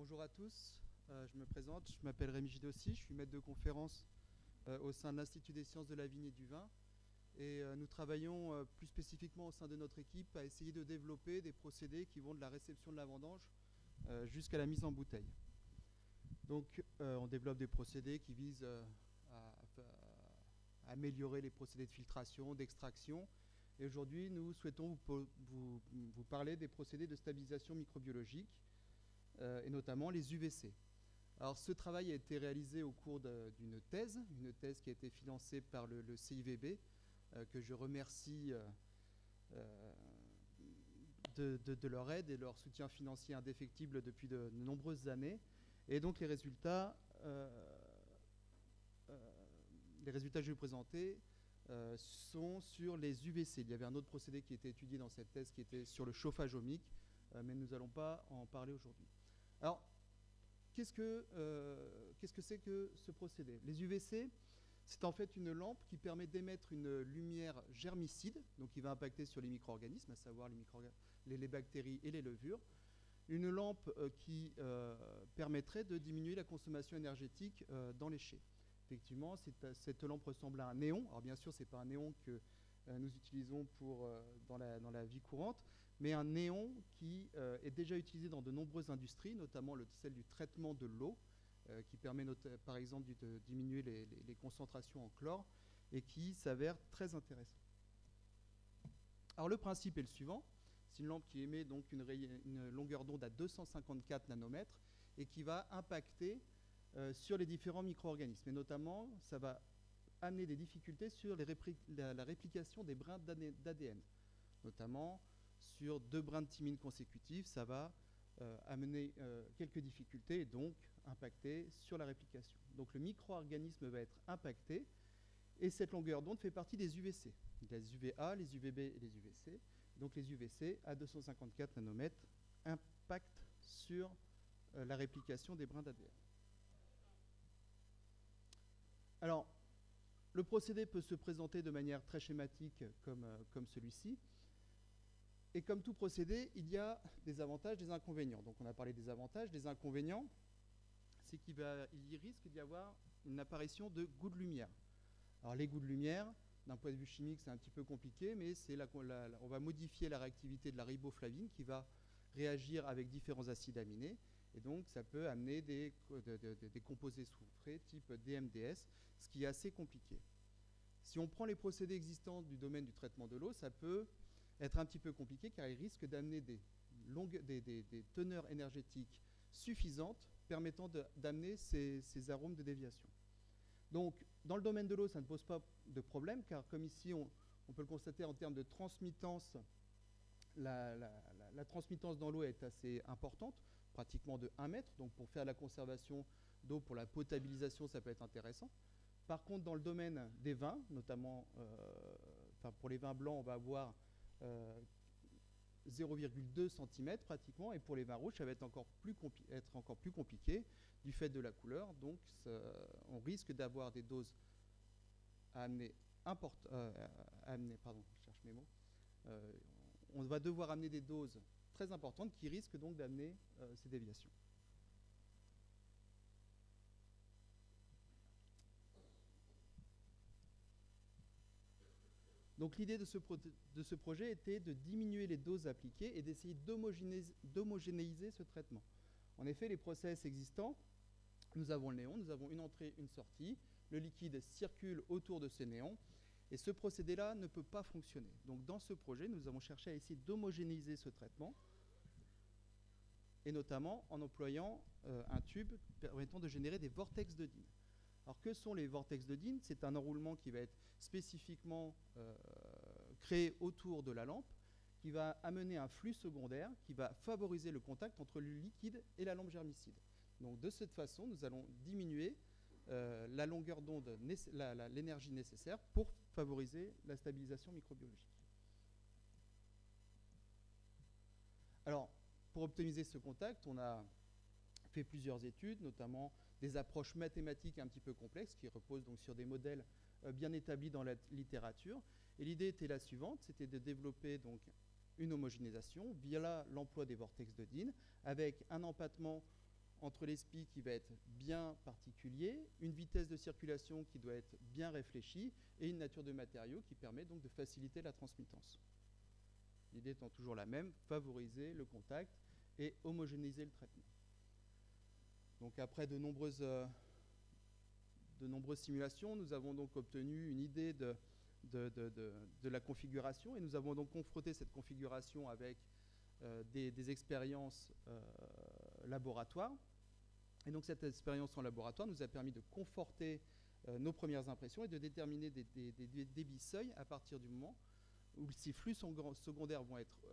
Bonjour à tous, je me présente, je m'appelle Rémi Gidossi, je suis maître de conférence au sein de l'Institut des sciences de la vigne et du vin. Et nous travaillons plus spécifiquement au sein de notre équipe à essayer de développer des procédés qui vont de la réception de la vendange jusqu'à la mise en bouteille. Donc on développe des procédés qui visent à améliorer les procédés de filtration, d'extraction. Et aujourd'hui, nous souhaitons vous parler des procédés de stabilisation microbiologique et notamment les UVC. Alors ce travail a été réalisé au cours d'une thèse, une thèse qui a été financée par le CIVB, que je remercie de leur aide et leur soutien financier indéfectible depuis de nombreuses années. Et donc les résultats que je vais vous présenter sont sur les UVC. Il y avait un autre procédé qui était étudié dans cette thèse qui était sur le chauffage ohmique, mais nous n'allons pas en parler aujourd'hui. Alors, qu'est-ce que c'est que ce procédé? Les UVC, c'est en fait une lampe qui permet d'émettre une lumière germicide, donc qui va impacter sur les micro-organismes, à savoir les bactéries et les levures. Une lampe qui permettrait de diminuer la consommation énergétique dans les chais. Effectivement, cette lampe ressemble à un néon. Alors bien sûr, ce n'est pas un néon que nous utilisons dans la vie courante, mais un néon qui est déjà utilisé dans de nombreuses industries, notamment celle du traitement de l'eau, qui permet par exemple de diminuer les concentrations en chlore et qui s'avère très intéressant. Alors le principe est le suivant. C'est une lampe qui émet donc une longueur d'onde à 254 nanomètres et qui va impacter sur les différents micro-organismes. Et notamment, ça va amener des difficultés sur la réplication des brins d'ADN. Notamment, sur 2 brins de thymine consécutifs, ça va amener quelques difficultés et donc impacter sur la réplication. Donc le micro-organisme va être impacté et cette longueur d'onde fait partie des UVC. Les UVA, les UVB et les UVC. Donc les UVC à 254 nanomètres impactent sur la réplication des brins d'ADN. Alors, le procédé peut se présenter de manière très schématique comme celui-ci. Et comme tout procédé, il y a des avantages, des inconvénients. Donc on a parlé des avantages, des inconvénients, c'est qu'il risque d'y avoir une apparition de goûts de lumière. Alors les goûts de lumière, d'un point de vue chimique, c'est un petit peu compliqué, mais on va modifier la réactivité de la riboflavine qui va réagir avec différents acides aminés. Et donc, ça peut amener des composés soufrés type DMDS, ce qui est assez compliqué. Si on prend les procédés existants du domaine du traitement de l'eau, ça peut être un petit peu compliqué car il risque d'amener des teneurs énergétiques suffisantes permettant d'amener ces arômes de déviation. Donc, dans le domaine de l'eau, ça ne pose pas de problème car comme ici, on peut le constater en termes de transmittance, la transmittance dans l'eau est assez importante, pratiquement de 1 mètre. Donc pour faire la conservation d'eau, pour la potabilisation, ça peut être intéressant. Par contre, dans le domaine des vins, notamment pour les vins blancs, on va avoir 0,2 cm pratiquement, et pour les vins rouges, ça va être encore plus compliqué du fait de la couleur. Donc on risque d'avoir des doses à amener on va devoir amener des doses très importantes qui risquent donc d'amener ces déviations. Donc l'idée de ce projet était de diminuer les doses appliquées et d'essayer d'homogénéiser ce traitement. En effet, les process existants, nous avons le néon, nous avons une entrée, une sortie, le liquide circule autour de ces néons, et ce procédé-là ne peut pas fonctionner. Donc dans ce projet, nous avons cherché à essayer d'homogénéiser ce traitement, et notamment en employant un tube permettant de générer des vortex de Dean. Alors que sont les vortex de Dean? C'est un enroulement qui va être spécifiquement créé autour de la lampe, qui va amener un flux secondaire, qui va favoriser le contact entre le liquide et la lampe germicide. Donc de cette façon, nous allons diminuer la longueur d'onde, l'énergie nécessaire pour favoriser la stabilisation microbiologique. Alors, pour optimiser ce contact, on a fait plusieurs études, notamment des approches mathématiques un petit peu complexes qui reposent donc sur des modèles bien établis dans la littérature. Et l'idée était la suivante, c'était de développer donc une homogénéisation via l'emploi des vortex de Dean avec un empattement entre l'ESPI qui va être bien particulier, une vitesse de circulation qui doit être bien réfléchie et une nature de matériau qui permet donc de faciliter la transmittance. L'idée étant toujours la même, favoriser le contact et homogénéiser le traitement. Donc après de nombreuses simulations, nous avons donc obtenu une idée de la configuration et nous avons donc confronté cette configuration avec des expériences laboratoires. Et donc cette expérience en laboratoire nous a permis de conforter nos premières impressions et de déterminer des débits seuils à partir du moment où ces flux secondaires vont être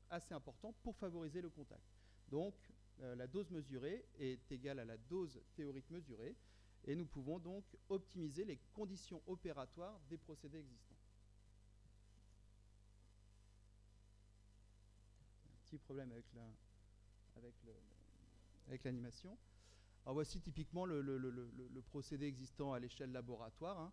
assez importants pour favoriser le contact. Donc la dose mesurée est égale à la dose théorique mesurée et nous pouvons donc optimiser les conditions opératoires des procédés existants. Un petit problème avec l'animation. Alors voici typiquement le procédé existant à l'échelle laboratoire. Hein.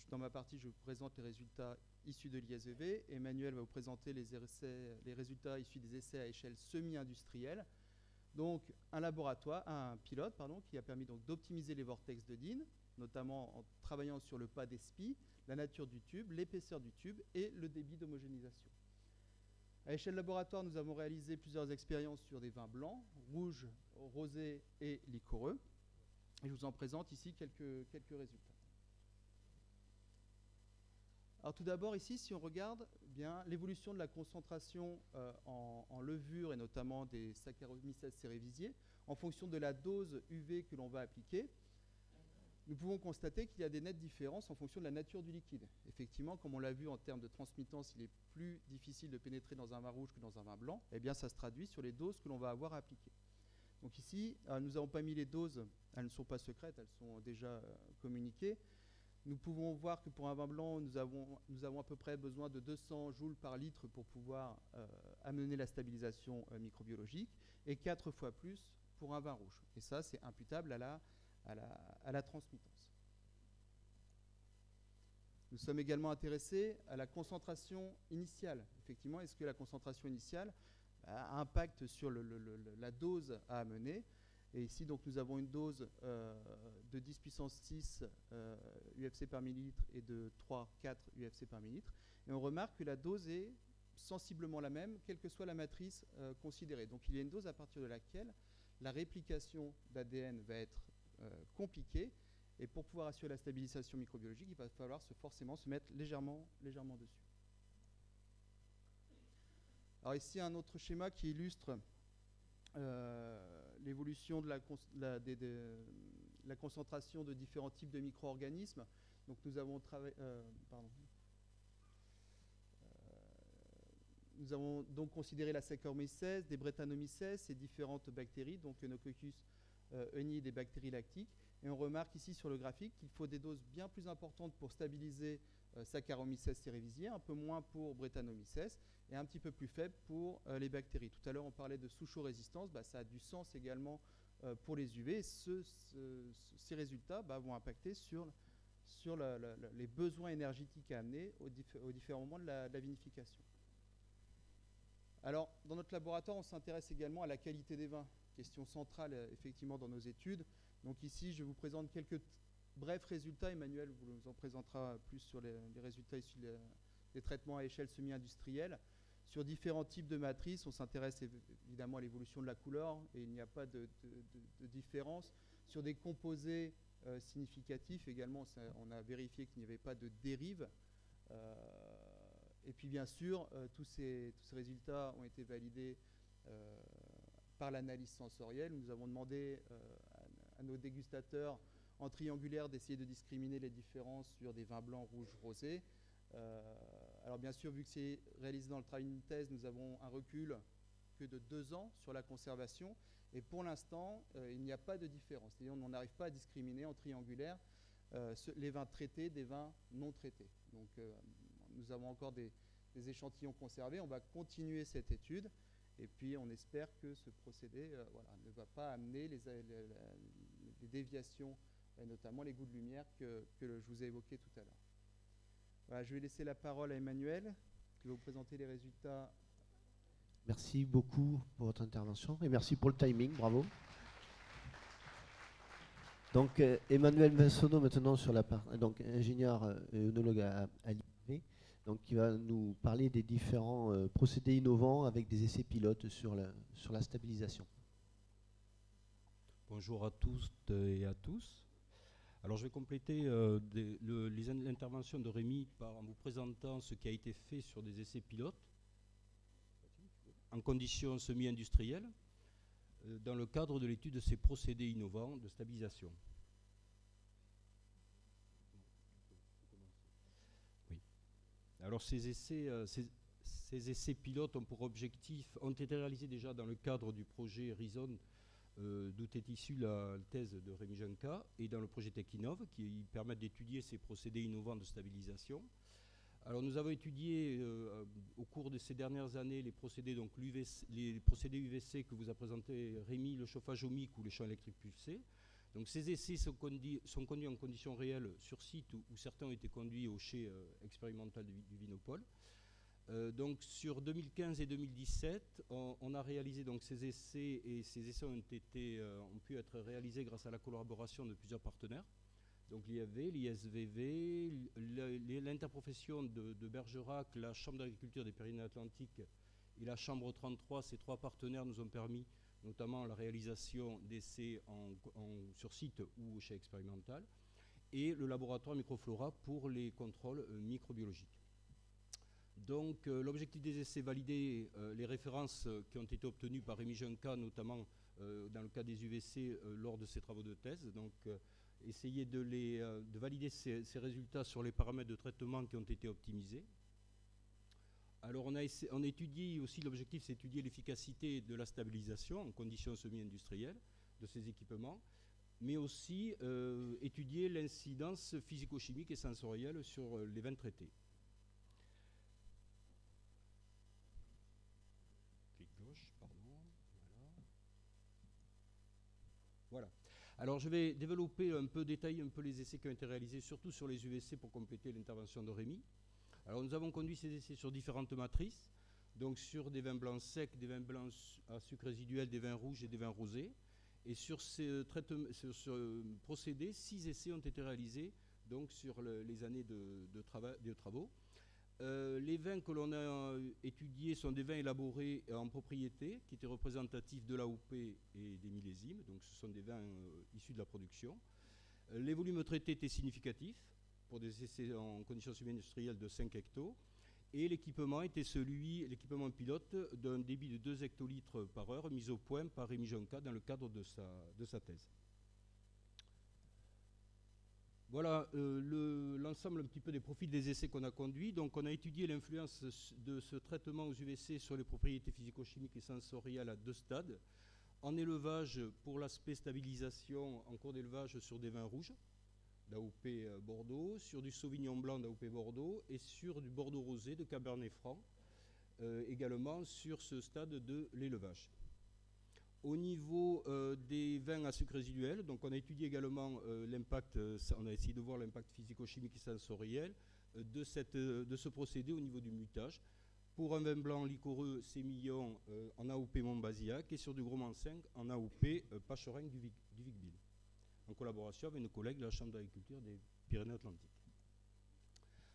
Dans ma partie, je vous présente les résultats issus de l'ISEV. Emmanuel va vous présenter les résultats issus des essais à échelle semi-industrielle. Donc un pilote qui a permis d'optimiser les vortex de Dean, notamment en travaillant sur le pas d'ESPI, la nature du tube, l'épaisseur du tube et le débit d'homogénéisation. À l'échelle laboratoire, nous avons réalisé plusieurs expériences sur des vins blancs, rouges, rosés et liquoreux. Et je vous en présente ici quelques résultats. Alors tout d'abord ici, si on regarde bien l'évolution de la concentration en levure et notamment des Saccharomyces cerevisiae en fonction de la dose UV que l'on va appliquer, nous pouvons constater qu'il y a des nettes différences en fonction de la nature du liquide. Effectivement, comme on l'a vu en termes de transmittance, il est plus difficile de pénétrer dans un vin rouge que dans un vin blanc. Eh bien, ça se traduit sur les doses que l'on va avoir à appliquer. Donc ici, nous n'avons pas mis les doses, elles ne sont pas secrètes, elles sont déjà communiquées. Nous pouvons voir que pour un vin blanc, nous avons à peu près besoin de 200 joules par litre pour pouvoir amener la stabilisation microbiologique et 4 fois plus pour un vin rouge. Et ça, c'est imputable à la transmittance. Nous sommes également intéressés à la concentration initiale. Effectivement, est-ce que la concentration initiale a un impact sur la dose à amener? Et ici, donc, nous avons une dose de 10 puissance 6 UFC par millilitre et de 3,4 UFC par millilitre. Et on remarque que la dose est sensiblement la même, quelle que soit la matrice considérée. Donc, il y a une dose à partir de laquelle la réplication d'ADN va être compliquée. Et pour pouvoir assurer la stabilisation microbiologique, il va falloir forcément se mettre légèrement dessus. Alors ici, un autre schéma qui illustre l'évolution de la concentration de différents types de micro-organismes. Donc nous avons nous avons donc considéré la Saccharomyces, des Brettanomyces et différentes bactéries, donc Enococcus euni, des bactéries lactiques. Et on remarque ici sur le graphique qu'il faut des doses bien plus importantes pour stabiliser Saccharomyces cerevisiae, un peu moins pour Brettanomyces et un petit peu plus faible pour les bactéries. Tout à l'heure, on parlait de sous-chaud-résistance. Ça a du sens également pour les UV. Ces résultats vont impacter sur les besoins énergétiques à amener aux différents moments de la vinification. Alors, dans notre laboratoire, on s'intéresse également à la qualité des vins. Question centrale, effectivement, dans nos études. Donc ici, je vous présente quelques brefs résultats. Emmanuel vous en présentera plus sur les résultats issus des traitements à échelle semi-industrielle. Sur différents types de matrices, on s'intéresse évidemment à l'évolution de la couleur et il n'y a pas de différence. Sur des composés significatifs également, on a vérifié qu'il n'y avait pas de dérive. Et puis bien sûr, tous ces résultats ont été validés par l'analyse sensorielle. Nous avons demandé à nos dégustateurs en triangulaire d'essayer de discriminer les différences sur des vins blancs, rouges, rosés. Alors bien sûr, vu que c'est réalisé dans le travail d'une thèse, nous avons un recul que de 2 ans sur la conservation. Et pour l'instant, il n'y a pas de différence. C'est-à-dire on n'arrive pas à discriminer en triangulaire les vins traités des vins non traités. Donc nous avons encore des échantillons conservés. On va continuer cette étude. Et puis on espère que ce procédé ne va pas amener les déviations, et notamment les goûts de lumière que je vous ai évoqués tout à l'heure. Voilà, je vais laisser la parole à Emmanuel, qui va vous présenter les résultats. Merci beaucoup pour votre intervention et merci pour le timing, bravo. Donc Emmanuel Vinsonneau maintenant sur la part, donc ingénieur et œnologue à l'IV, donc qui va nous parler des différents procédés innovants avec des essais pilotes sur la stabilisation. Bonjour à tous et à tous. Alors je vais compléter l'intervention de Rémi en vous présentant ce qui a été fait sur des essais pilotes en conditions semi-industrielles dans le cadre de l'étude de ces procédés innovants de stabilisation. Oui. Alors ces essais pilotes ont pour objectif, ont été réalisés déjà dans le cadre du projet Horizon, d'où est issue la thèse de Rémi Junca, et dans le projet Techinov, qui permettent d'étudier ces procédés innovants de stabilisation. Alors nous avons étudié au cours de ces dernières années les procédés, donc les procédés UVC que vous a présenté Rémi, le chauffage ohmique ou les champs électriques pulsés. Donc ces essais sont conduits en conditions réelles sur site où certains ont été conduits au chai expérimental du Vinopol. Donc sur 2015 et 2017, on a réalisé donc ces essais, et ces essais ont pu être réalisés grâce à la collaboration de plusieurs partenaires. Donc l'IFV, l'ISVV, l'interprofession de Bergerac, la Chambre d'agriculture des Pyrénées-Atlantiques et la Chambre 33, ces trois partenaires nous ont permis notamment la réalisation d'essais sur site ou au chai expérimental, et le laboratoire Microflora pour les contrôles microbiologiques. Donc l'objectif des essais, valider les références qui ont été obtenues par Rémi Junca, notamment dans le cas des UVC lors de ses travaux de thèse. Donc essayer de valider ces résultats sur les paramètres de traitement qui ont été optimisés. Alors on étudie aussi, l'objectif c'est d'étudier l'efficacité de la stabilisation en conditions semi-industrielles de ces équipements, mais aussi étudier l'incidence physico-chimique et sensorielle sur les vins traités. Clic gauche, pardon. Voilà. Alors je vais détailler un peu les essais qui ont été réalisés, surtout sur les UVC pour compléter l'intervention de Rémi. Alors nous avons conduit ces essais sur différentes matrices, donc sur des vins blancs secs, des vins blancs à sucre résiduel, des vins rouges et des vins rosés. Et sur ce procédé, 6 essais ont été réalisés donc sur les années de travaux. Les vins que l'on a étudiés sont des vins élaborés en propriété, qui étaient représentatifs de l'AOP et des millésimes, donc ce sont des vins issus de la production. Les volumes traités étaient significatifs, pour des essais en conditions semi-industrielles de 5 hectos, et l'équipement était l'équipement pilote d'un débit de 2 hectolitres par heure, mis au point par Rémi Junca dans le cadre de sa thèse. Voilà l'ensemble un petit peu des profils des essais qu'on a conduits. Donc on a étudié l'influence de ce traitement aux UVC sur les propriétés physico-chimiques et sensorielles à 2 stades. En élevage, pour l'aspect stabilisation, en cours d'élevage sur des vins rouges, d'AOP Bordeaux, sur du Sauvignon blanc d'AOP Bordeaux et sur du Bordeaux rosé de Cabernet Franc, également sur ce stade de l'élevage. Au niveau des vins à sucre résiduel, donc on a étudié également l'impact, on a essayé de voir l'impact physico-chimique et sensoriel de ce procédé au niveau du mutage. Pour un vin blanc liquoreux sémillon en AOP Montbazillac et sur du Gros Mancinque en AOP Pacherengue du Vic-Bilh, en collaboration avec nos collègues de la Chambre d'agriculture des Pyrénées-Atlantiques.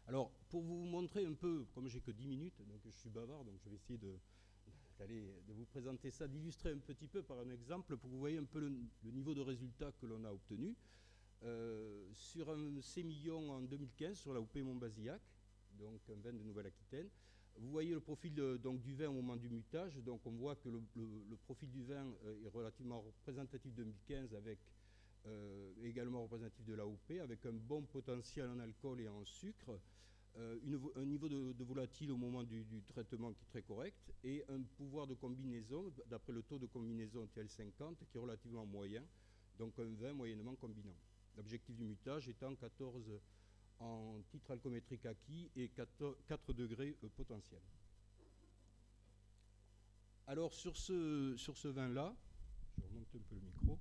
Alors, pour vous montrer un peu, comme j'ai que 10 minutes, donc je suis bavard, donc je vais essayer de vous présenter ça, d'illustrer un petit peu par un exemple pour que vous voyez un peu le niveau de résultat que l'on a obtenu. Sur un sémillon en 2015, sur la AOP Montbazillac, donc un vin de Nouvelle-Aquitaine, vous voyez le profil du vin au moment du mutage. Donc on voit que le profil du vin est relativement représentatif de 2015, avec également représentatif de l'AOP, avec un bon potentiel en alcool et en sucre, un niveau de volatile au moment du traitement qui est très correct, et un pouvoir de combinaison, d'après le taux de combinaison TL50, qui est relativement moyen, donc un vin moyennement combinant. L'objectif du mutage étant 14 en titre alcoométrique acquis et 4 degrés potentiel. Alors sur ce vin-là, je remonte un peu le micro.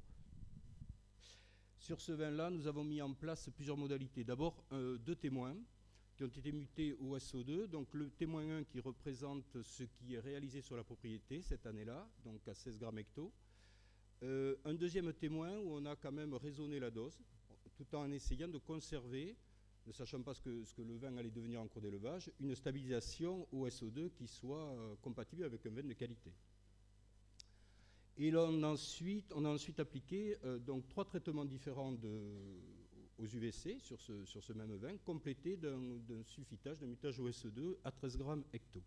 Sur ce vin-là, nous avons mis en place plusieurs modalités. D'abord, 2 témoins qui ont été mutés au SO2. Donc le témoin 1 qui représente ce qui est réalisé sur la propriété cette année-là, donc à 16 grammes hecto. Un deuxième témoin où on a quand même raisonné la dose, tout en essayant de conserver, ne sachant pas ce que le vin allait devenir en cours d'élevage, une stabilisation au SO2 qui soit compatible avec un vin de qualité. Et là, on a ensuite appliqué donc 3 traitements différents aux UVC sur ce même vin, complétés d'un sulfitage, d'un mutage au SO2 à 13 grammes hecto.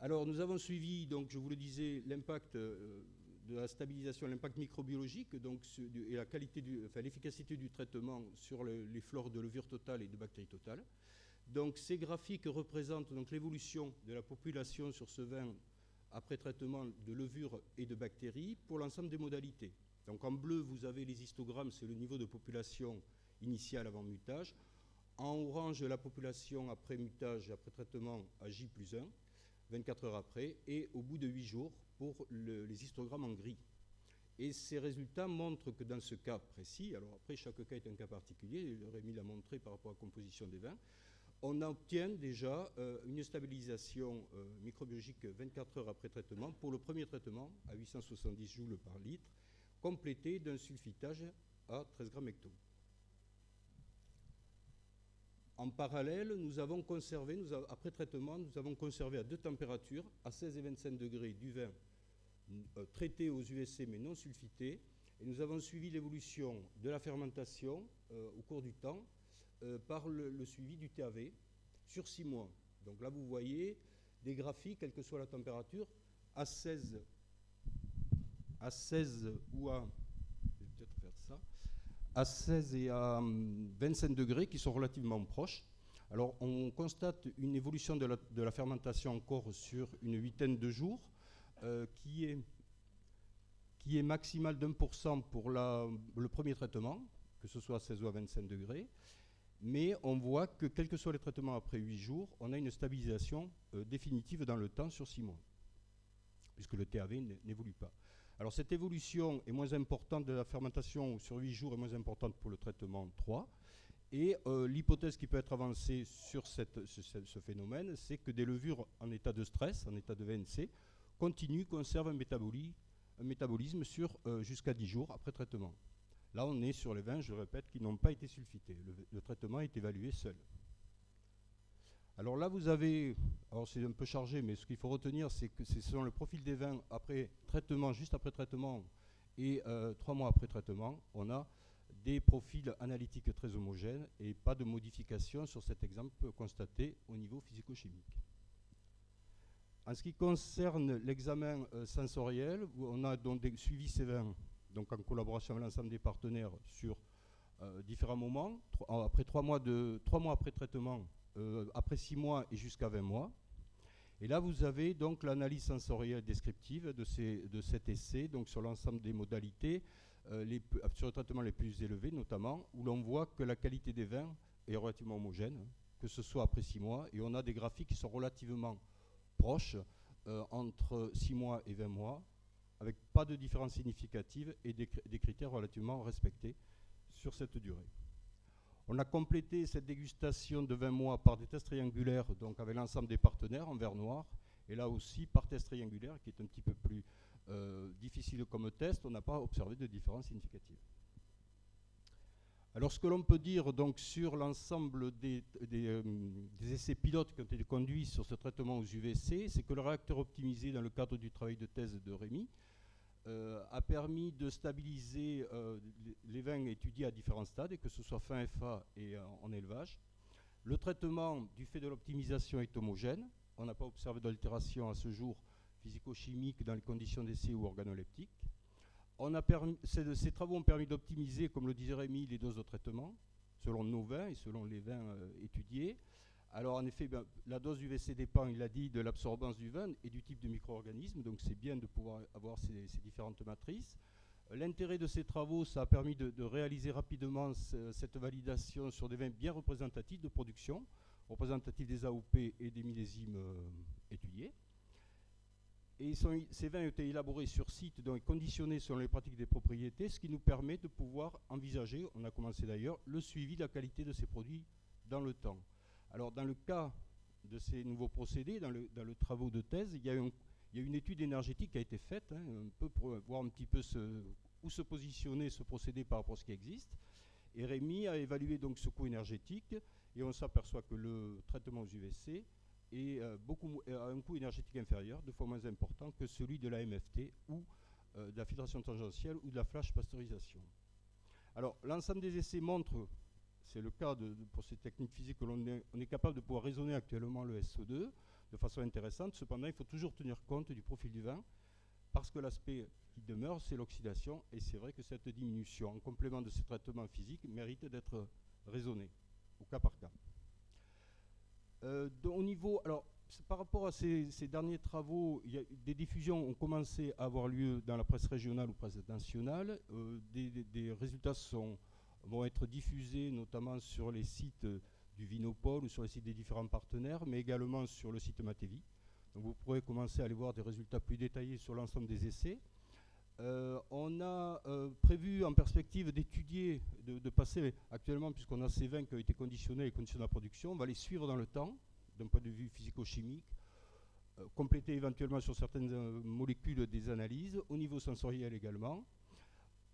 Alors, nous avons suivi, donc, je vous le disais, l'impact de la stabilisation, l'impact microbiologique, donc, et la qualité l'efficacité du traitement sur les flores de levure totale et de bactéries totales. Donc, ces graphiques représentent donc l'évolution de la population sur ce vin après traitement de levure et de bactéries pour l'ensemble des modalités. Donc, en bleu, vous avez les histogrammes, c'est le niveau de population initial avant mutage. En orange, la population après mutage, après traitement à J+1. 24 heures après, et au bout de 8 jours pour les histogrammes en gris. Et ces résultats montrent que dans ce cas précis, alors après chaque cas est un cas particulier, Rémi l'a montré par rapport à la composition des vins, on obtient déjà une stabilisation microbiologique 24 heures après traitement pour le premier traitement à 870 joules par litre, complété d'un sulfitage à 13 grammes hecto. En parallèle, nous avons conservé, après traitement, nous avons conservé à 2 températures, à 16 et 25 degrés, du vin traité aux USC mais non sulfité. Et nous avons suivi l'évolution de la fermentation au cours du temps par le suivi du TAV sur 6 mois. Donc là, vous voyez des graphiques, quelle que soit la température, à 16 ou à... Je vais peut-être faire ça. À 16 et à 25 degrés qui sont relativement proches. Alors on constate une évolution de la fermentation encore sur une huitaine de jours qui est maximale d'1% pour le premier traitement, que ce soit à 16 ou à 25 degrés. Mais on voit que quels que soient les traitements après 8 jours, on a une stabilisation définitive dans le temps sur 6 mois, puisque le TAV n'évolue pas. Alors cette évolution est moins importante de la fermentation sur 8 jours, est moins importante pour le traitement 3. Et l'hypothèse qui peut être avancée sur ce phénomène, c'est que des levures en état de stress, en état de VNC, conservent un métabolisme jusqu'à 10 jours après traitement. Là, on est sur les vins, je le répète, qui n'ont pas été sulfités. Le traitement est évalué seul. Alors là, vous avez, alors c'est un peu chargé, mais ce qu'il faut retenir, c'est que c'est selon le profil des vins après traitement, juste après traitement, et 3 mois après traitement, on a des profils analytiques très homogènes et pas de modification sur cet exemple constaté au niveau physico-chimique. En ce qui concerne l'examen sensoriel, on a donc suivi ces vins donc en collaboration avec l'ensemble des partenaires sur différents moments, après 3 mois après traitement, après 6 mois et jusqu'à 20 mois. Et là, vous avez donc l'analyse sensorielle descriptive de cet essai, donc sur l'ensemble des modalités, sur les traitements les plus élevés notamment, où l'on voit que la qualité des vins est relativement homogène, que ce soit après 6 mois, et on a des graphiques qui sont relativement proches, entre 6 mois et 20 mois, avec pas de différence significative et des critères relativement respectés sur cette durée. On a complété cette dégustation de 20 mois par des tests triangulaires, donc avec l'ensemble des partenaires en vert noir, et là aussi par test triangulaire, qui est un petit peu plus difficile comme test, on n'a pas observé de différence significative. Alors ce que l'on peut dire donc sur l'ensemble des essais pilotes qui ont été conduits sur ce traitement aux UVC, c'est que le réacteur optimisé dans le cadre du travail de thèse de Rémi a permis de stabiliser les vins étudiés à différents stades, et que ce soit fin FA et en élevage. Le traitement, du fait de l'optimisation, est homogène. On n'a pas observé d'altération à ce jour physico-chimique dans les conditions d'essai ou organoleptiques. Ces travaux ont permis d'optimiser, comme le disait Rémi, les doses de traitement, selon nos vins et selon les vins étudiés. Alors en effet, la dose UVC dépend, il l'a dit, de l'absorbance du vin et du type de micro-organisme, donc c'est bien de pouvoir avoir ces différentes matrices. L'intérêt de ces travaux, ça a permis de réaliser rapidement cette validation sur des vins bien représentatifs de production, représentatifs des AOP et des millésimes étudiés. Et ces vins ont été élaborés sur site, donc conditionnés selon les pratiques des propriétés, ce qui nous permet de pouvoir envisager, on a commencé d'ailleurs, le suivi de la qualité de ces produits dans le temps. Alors dans le cas de ces nouveaux procédés, dans le travaux de thèse, il il y a une étude énergétique qui a été faite, hein, un peu pour voir un petit peu où se positionner ce procédé par rapport à ce qui existe. Et Rémi a évalué donc ce coût énergétique et on s'aperçoit que le traitement aux UVC a un coût énergétique inférieur, 2 fois moins important que celui de la MFT ou de la filtration tangentielle ou de la flash pasteurisation. Alors l'ensemble des essais montre, c'est le cas pour ces techniques physiques, que on est capable de pouvoir raisonner actuellement le SO2 de façon intéressante. Cependant, il faut toujours tenir compte du profil du vin parce que l'aspect qui demeure, c'est l'oxydation. Et c'est vrai que cette diminution, en complément de ces traitements physiques, mérite d'être raisonnée au cas par cas. Au niveau, alors, par rapport à ces derniers travaux, des diffusions ont commencé à avoir lieu dans la presse régionale ou presse nationale. Des résultats vont être diffusés notamment sur les sites du Vinopole ou sur les sites des différents partenaires, mais également sur le site Matevi. Donc vous pourrez commencer à aller voir des résultats plus détaillés sur l'ensemble des essais. On a prévu en perspective d'étudier, de passer actuellement, puisqu'on a ces vins qui ont été conditionnés, les conditions de la production, on va les suivre dans le temps, d'un point de vue physico-chimique, compléter éventuellement sur certaines molécules des analyses, au niveau sensoriel également.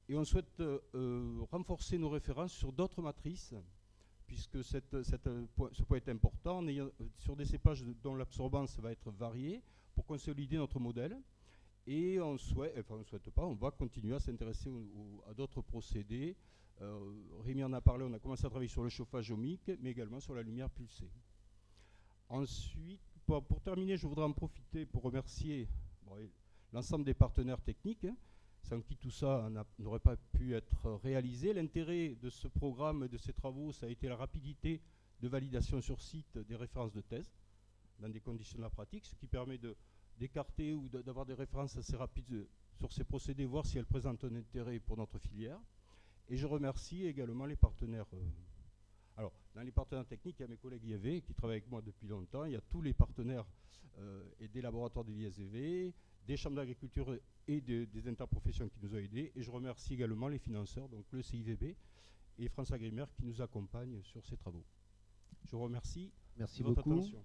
Et on souhaite renforcer nos références sur d'autres matrices, puisque ce point est important, sur des cépages dont l'absorbance va être variée, pour consolider notre modèle. Et on va continuer à s'intéresser à d'autres procédés. Rémi en a parlé, on a commencé à travailler sur le chauffage ohmique, mais également sur la lumière pulsée. Ensuite, pour terminer, je voudrais en profiter pour remercier l'ensemble des partenaires techniques, sans qui tout ça n'aurait pas pu être réalisé. L'intérêt de ce programme et de ces travaux, ça a été la rapidité de validation sur site des références de thèse, dans des conditions de la pratique, ce qui permet d'écarter ou d'avoir des références assez rapides sur ces procédés, voir si elles présentent un intérêt pour notre filière. Et je remercie également les partenaires. Alors, dans les partenaires techniques, il y a mes collègues IEV qui travaillent avec moi depuis longtemps. Il y a tous les partenaires et des laboratoires de l'ISEV, des chambres d'agriculture et des interprofessions qui nous ont aidés. Et je remercie également les financeurs, donc le CIVB et France Agrimer qui nous accompagnent sur ces travaux. Je vous remercie. Merci de votre beaucoup. attention.